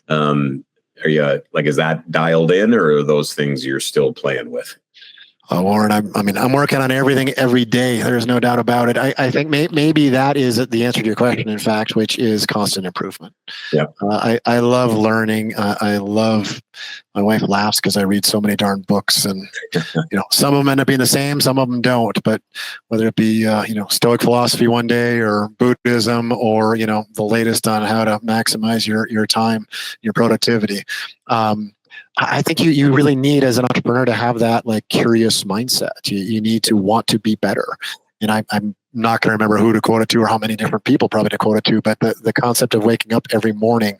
Speaker 1: are you is that dialed in, or are those things you're still playing with?
Speaker 2: Warren, I'm working on everything every day. There's no doubt about it. I think maybe that is the answer to your question, in fact, which is constant improvement.
Speaker 1: Yeah.
Speaker 2: I love learning. I love, my wife laughs because I read so many darn books, and some of them end up being the same, some of them don't. But whether it be Stoic philosophy one day, or Buddhism, or the latest on how to maximize your time, your productivity. I think you really need, as an entrepreneur, to have that curious mindset. You need to want to be better. And I'm not going to remember who to quote it to or how many different people probably to quote it to, but the concept of waking up every morning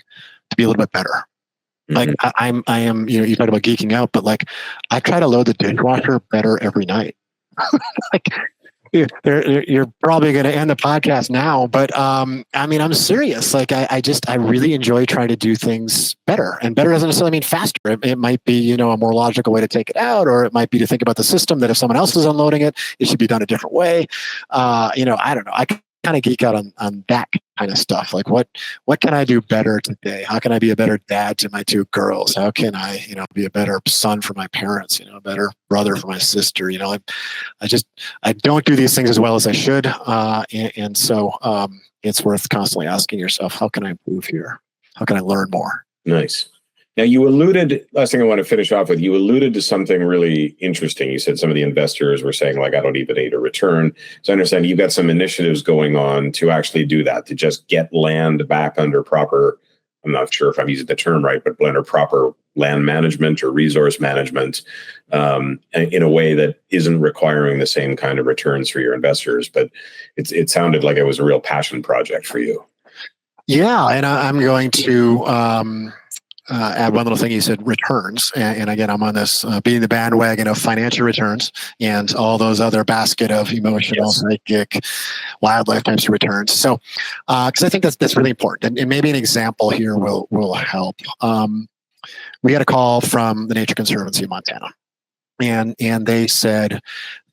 Speaker 2: to be a little bit better. Mm-hmm. I am, you talk about geeking out, but I try to load the dishwasher better every night. You're probably going to end the podcast now, but I'm serious. I really enjoy trying to do things better, and better doesn't necessarily mean faster. It might be, a more logical way to take it out, or it might be to think about the system that if someone else is unloading it, it should be done a different way. I don't know. I kind of geek out on that kind of stuff. What can I do better today? How can I be a better dad to my two girls? How can I, be a better son for my parents, a better brother for my sister? I don't do these things as well as I should. And so it's worth constantly asking yourself, how can I improve here? How can I learn more?
Speaker 1: Nice. Now, you alluded, last thing I want to finish off with, you alluded to something really interesting. You said some of the investors were saying, I don't even need a return. So I understand you've got some initiatives going on to actually do that, to just get land back under proper I'm not sure if I'm using the term right, but blend or proper land management or resource management in a way that isn't requiring the same kind of returns for your investors. But it sounded like it was a real passion project for you.
Speaker 2: Yeah, and I'm going to add one little thing. You said returns, and again, I'm on this being the bandwagon of financial returns and all those other basket of emotional, psychic, wildlife types of returns. So, because I think that's really important, and maybe an example here will help. We had a call from the Nature Conservancy of Montana. And they said,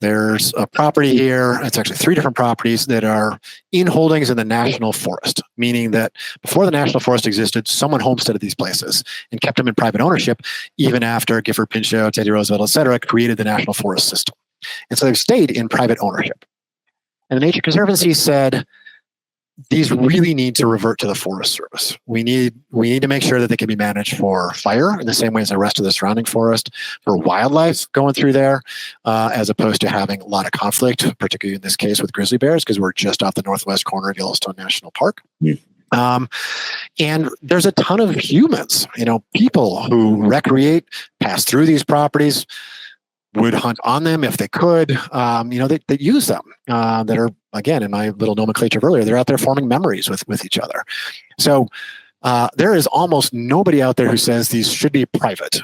Speaker 2: there's a property here. It's actually 3 different properties that are in holdings in the national forest, meaning that before the national forest existed, someone homesteaded these places and kept them in private ownership, even after Gifford Pinchot, Teddy Roosevelt, et cetera, created the national forest system. And so they've stayed in private ownership. And the Nature Conservancy said, these really need to revert to the Forest Service. We need to make sure that they can be managed for fire in the same way as the rest of the surrounding forest, for wildlife going through there, as opposed to having a lot of conflict, particularly in this case with grizzly bears, because we're just off the northwest corner of Yellowstone National Park. And there's a ton of humans, people who recreate, pass through these properties, would hunt on them if they could, that use them, that are, again, in my little nomenclature earlier, they're out there forming memories with each other. So there is almost nobody out there who says these should be private.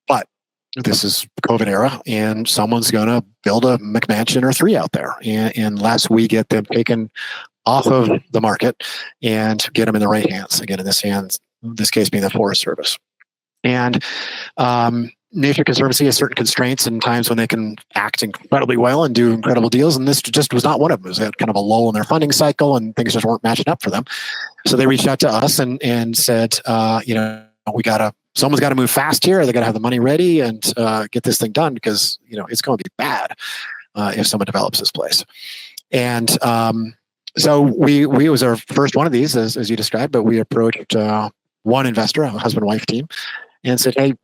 Speaker 2: But this is the COVID era, and someone's going to build a McMansion or 3 out there. And unless we get them taken off of the market and get them in the right hands, again, in this case being the Forest Service. And Nature Conservancy has certain constraints and times when they can act incredibly well and do incredible deals. And this just was not one of them. It was kind of a lull in their funding cycle and things just weren't matching up for them. So they reached out to us and said, someone's got to move fast here. They got to have the money ready and get this thing done because, it's going to be bad if someone develops this place. And so we it was our first one of these, as you described, but we approached one investor, a husband-wife team, and said, hey,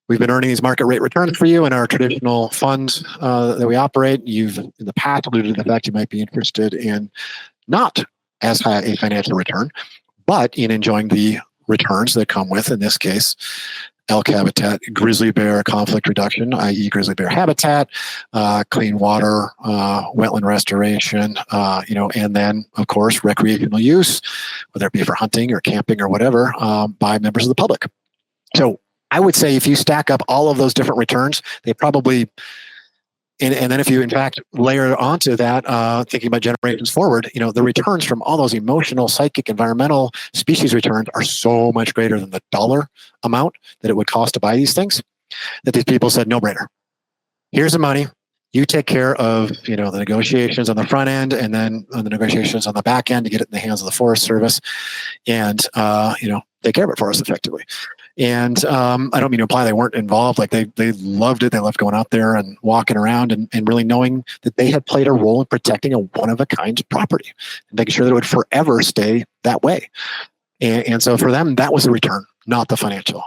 Speaker 2: we've been earning these market rate returns for you in our traditional funds that we operate. You've in the past alluded to the fact you might be interested in not as high a financial return, but in enjoying the returns that come with, in this case, elk habitat, grizzly bear conflict reduction, i.e. grizzly bear habitat, clean water, wetland restoration, and then, of course, recreational use, whether it be for hunting or camping or whatever, by members of the public. So I would say if you stack up all of those different returns, they probably, and then if you in fact layer onto that, thinking about generations forward, the returns from all those emotional, psychic, environmental, species returns are so much greater than the dollar amount that it would cost to buy these things, that these people said, no brainer. Here's the money. You take care of, the negotiations on the front end and then on the negotiations on the back end to get it in the hands of the Forest Service and, take care of it for us effectively. And I don't mean to imply they weren't involved. Like they loved it. They loved going out there and walking around and really knowing that they had played a role in protecting a one-of-a-kind property and making sure that it would forever stay that way. And so for them, that was the return, not the financial.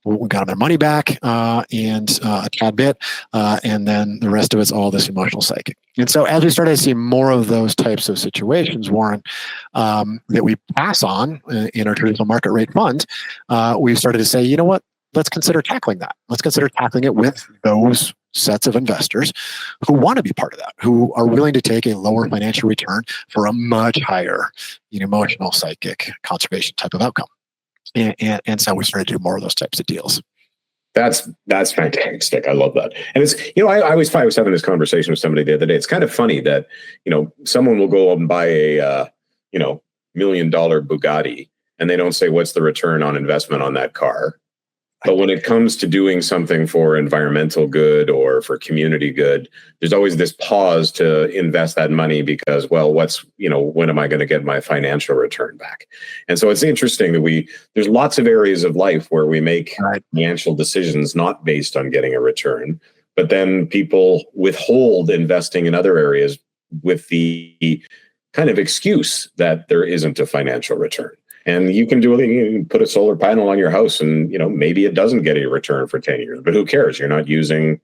Speaker 2: We got them their money back and a tad bit, and then the rest of it's all this emotional psychic. And so as we started to see more of those types of situations, Warren, that we pass on in our traditional market rate fund, we've started to say, you know what, let's consider tackling that. Let's consider tackling it with those sets of investors who want to be part of that, who are willing to take a lower financial return for a much higher emotional psychic conservation type of outcome. And so we started to do more of those types of deals.
Speaker 1: That's fantastic. I love that. And it's, I was having this conversation with somebody the other day. It's kind of funny that, someone will go out and buy a, $1 million Bugatti and they don't say, what's the return on investment on that car? But when it comes to doing something for environmental good or for community good, there's always this pause to invest that money because, well, when am I going to get my financial return back? And so it's interesting that there's lots of areas of life where we make financial decisions not based on getting a return, but then people withhold investing in other areas with the kind of excuse that there isn't a financial return. And you can put a solar panel on your house and, maybe it doesn't get a return for 10 years, but who cares? You're not using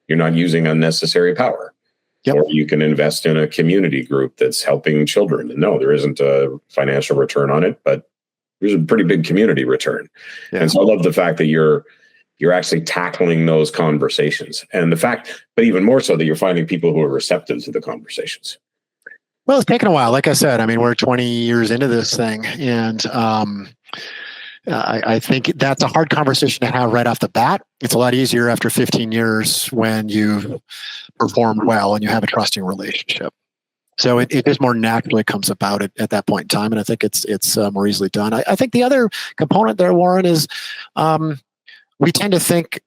Speaker 1: unnecessary power. Yep. Or you can invest in a community group that's helping children. And no, there isn't a financial return on it, but there's a pretty big community return. Yeah. And so I love the fact that you're actually tackling those conversations, and the fact, but even more so, that you're finding people who are receptive to the conversations.
Speaker 2: Well, it's taken a while. Like I said, I mean, we're 20 years into this thing, and I think that's a hard conversation to have right off the bat. It's a lot easier after 15 years when you've performed well and you have a trusting relationship. So it just more naturally comes about at that point in time, and I think it's more easily done. I think the other component there, Warren, is we tend to think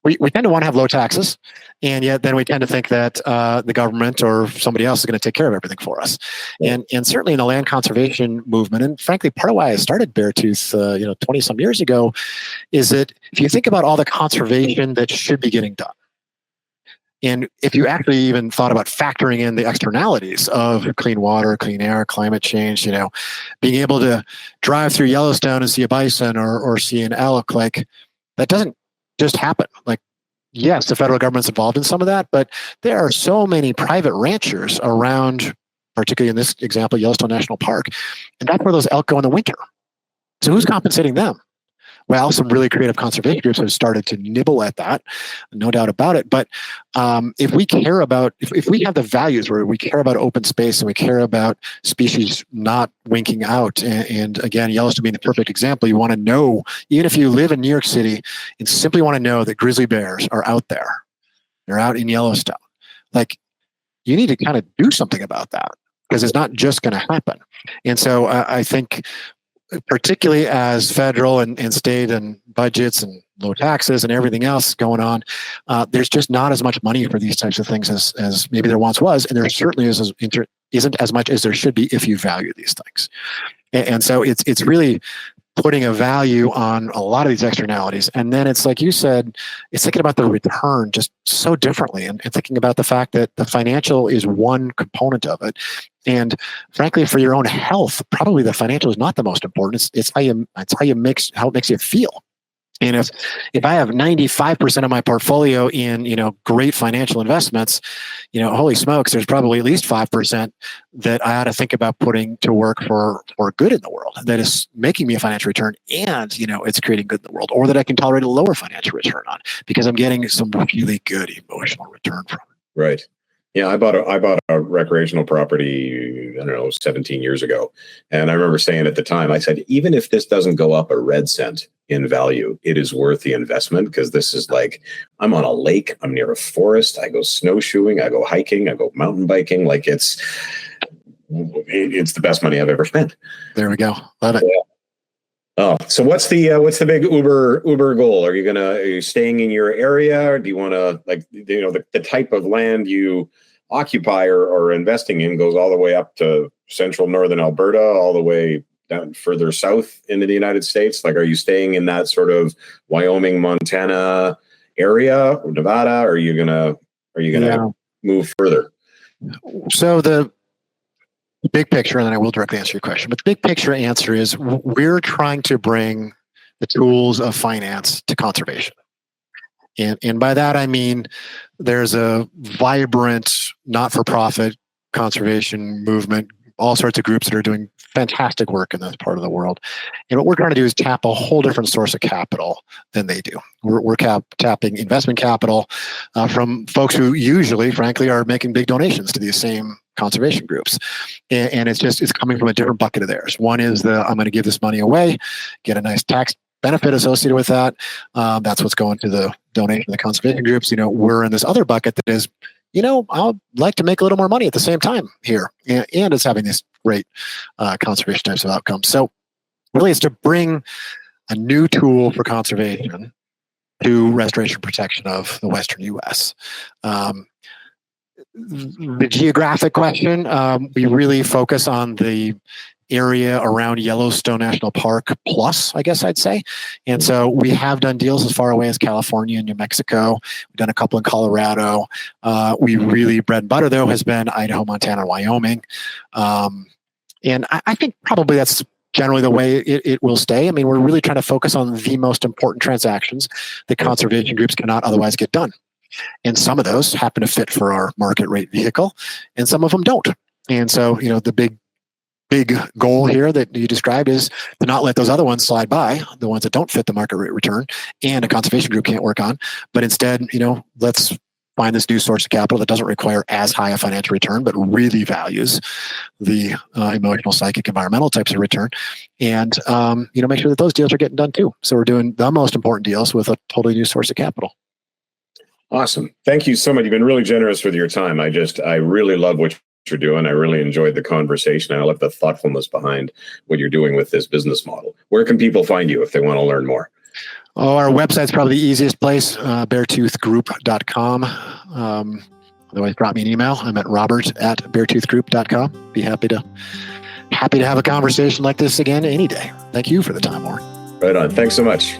Speaker 2: we tend to want to have low taxes, and yet then we tend to think that the government or somebody else is going to take care of everything for us. And certainly in the land conservation movement, and frankly, part of why I started Beartooth, 20 some years ago, is that if you think about all the conservation that should be getting done, and if you actually even thought about factoring in the externalities of clean water, clean air, climate change, being able to drive through Yellowstone and see a bison or see an elk, like that doesn't just happen. Like, yes, the federal government's involved in some of that, but there are so many private ranchers around, particularly in this example, Yellowstone National Park, and that's where those elk go in the winter. So who's compensating them? Well, some really creative conservation groups have started to nibble at that, no doubt about it. But if we care about, if we have the values where we care about open space and we care about species not winking out, and again, Yellowstone being the perfect example, you want to know, even if you live in New York City, and simply want to know that grizzly bears are out there, they're out in Yellowstone. Like, you need to kind of do something about that, because it's not just going to happen. And so I think, particularly as federal and state and budgets and low taxes and everything else going on, there's just not as much money for these types of things as maybe there once was, and there certainly isn't as much as there should be if you value these things. And so it's really putting a value on a lot of these externalities. And then it's like you said, it's thinking about the return just so differently, and thinking about the fact that the financial is one component of it. And frankly, for your own health, probably the financial is not the most important. It's how it makes you feel. And if I have 95% of my portfolio in, great financial investments, holy smokes, there's probably at least 5% that I ought to think about putting to work for good in the world that is making me a financial return, and, it's creating good in the world, or that I can tolerate a lower financial return on because I'm getting some really good emotional return from it.
Speaker 1: Right. Yeah, I bought a recreational property, 17 years ago. And I remember saying at the time, I said, even if this doesn't go up a red cent in value, it is worth the investment, because this is like, I'm on a lake, I'm near a forest, I go snowshoeing, I go hiking, I go mountain biking. Like, it's the best money I've ever spent.
Speaker 2: There we go. Love it.
Speaker 1: Yeah. Oh, so what's the big Uber goal? Are you staying in your area, or do you want to, the type of land you occupy or investing in goes all the way up to central northern Alberta, all the way down further south into the United States? Like, are you staying in that sort of Wyoming, Montana area, or Nevada? Or are you gonna move further?
Speaker 2: So the big picture, and then I will directly answer your question, but the big picture answer is we're trying to bring the tools of finance to conservation. And by that, I mean, there's a vibrant, not-for-profit conservation movement, all sorts of groups that are doing fantastic work in this part of the world. And what we're trying to do is tap a whole different source of capital than they do. We're tapping investment capital from folks who usually, frankly, are making big donations to these same conservation groups. And it's coming from a different bucket of theirs. One is I'm going to give this money away, get a nice tax benefit associated with that. That's what's going to the donation to the conservation groups. We're in this other bucket that is, I'd like to make a little more money at the same time here. And it's having these great conservation types of outcomes. So really, it's to bring a new tool for conservation to restoration protection of the Western U.S. The geographic question, we really focus on the area around Yellowstone National Park plus, I guess I'd say. And so we have done deals as far away as California and New Mexico. We've done a couple in Colorado. We really, bread and butter, though, has been Idaho, Montana, and Wyoming. And I think probably that's generally the way it will stay. I mean, we're really trying to focus on the most important transactions that conservation groups cannot otherwise get done. And some of those happen to fit for our market rate vehicle, and some of them don't. And so, the big big goal here that you described is to not let those other ones slide by, the ones that don't fit the market rate return and a conservation group can't work on, but instead, let's find this new source of capital that doesn't require as high a financial return, but really values the emotional, psychic, environmental types of return, and make sure that those deals are getting done too. So we're doing the most important deals with a totally new source of capital.
Speaker 1: Awesome. Thank you so much. You've been really generous with your time. I really love what you're doing. I really enjoyed the conversation. I love the thoughtfulness behind what you're doing with this business model. Where can people find you if they want to learn more?
Speaker 2: Oh, our website's probably the easiest place, beartoothgroup.com. Otherwise, drop me an email. I'm at robert@beartoothgroup.com. Be happy to have a conversation like this again any day. Thank you for the time, Warren.
Speaker 1: Right on. Thanks so much.